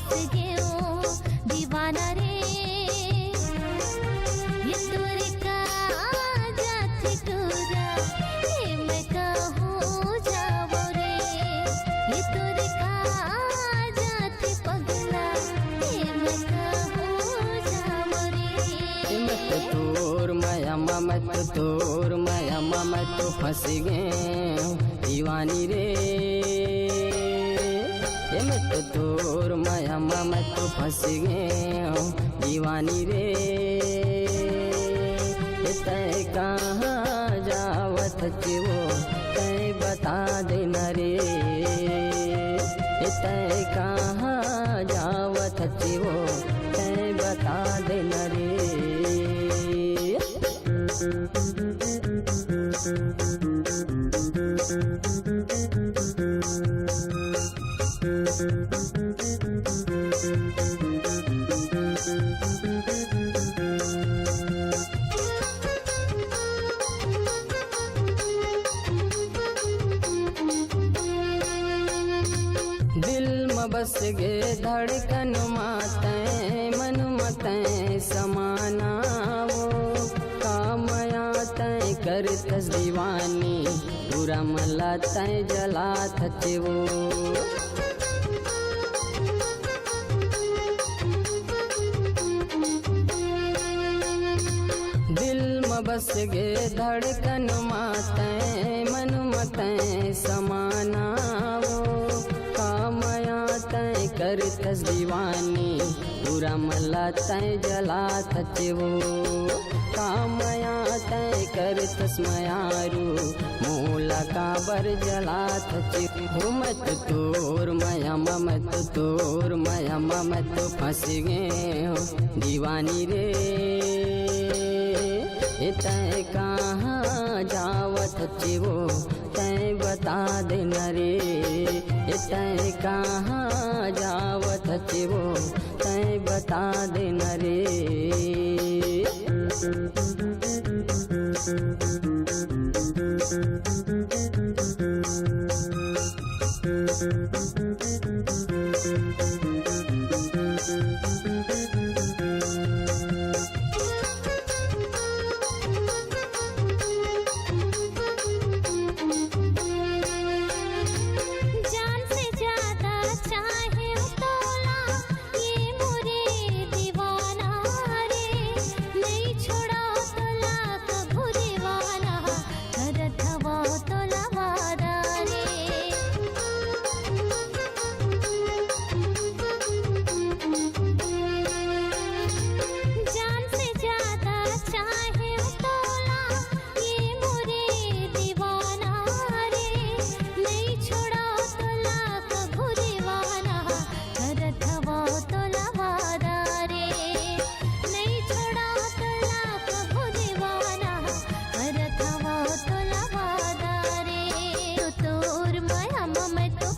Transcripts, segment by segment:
फंस गयो दीवाना रे। ये तोरे का जाति टूरा ये मैं कहूँ जावो रे। ये तोरे का जाति पगला ये मैं कहूँ जावो रे। मत तोर माया मत तोर माया मत फंस गए दीवानी रे। मत तोर माया मत फंस गए दीवानी रे। तय कहाँ जावत वो तय बता देना रे। तय कहाँ जावत वो तय बता देना रे। दिल में बस गे धड़कन माते मन मते समाना वो कामया तय करतस दीवानी पूरा मला तय जला थचे वो। दिल में बस गे धड़कन माते मन मते समाना वो कामया तय करतस दीवानी पूरा मला तय जला थचे वो। कामया तय करतस मयारू मूला काबर जला थचे हो। मत तोर माया मत तोर माया मत फंस गए दीवानी रे। तय कहाँ जावत वो तय बता देना रे। तय कहाँ जावत वो तय बता देना रे।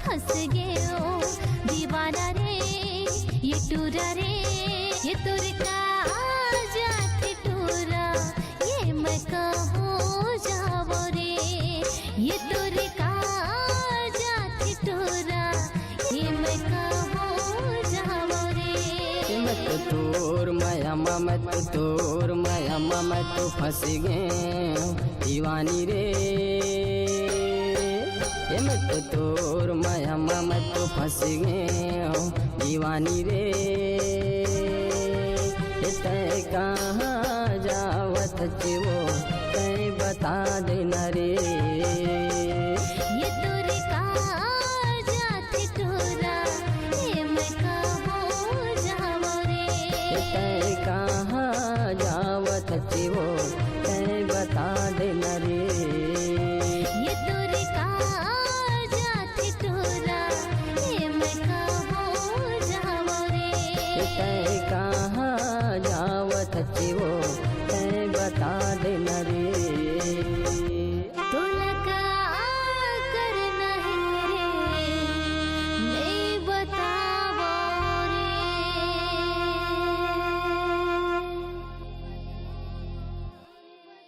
फंस गयो दीवाना रे। ये टूरा रे ये तोरे का जाति टूरा ये मैं कहूँ जावो रे। ये तोरे का जाति टूरा ये मैं कहूँ जावो रे। मत तोर माया मत तोर माया मत फंस गए दीवानी रे। मत तोर माया मत फंस गए दीवानी रे। तय कहाँ जावत वो तय बता देना रे। ये तोरे का जाति टूरा ये मैं कहूँ जावो रे। तय कहाँ जावत वो तय बता देना रे। ये तोरे का जाति टूरा ये मैं कहूँ जावो रे। तय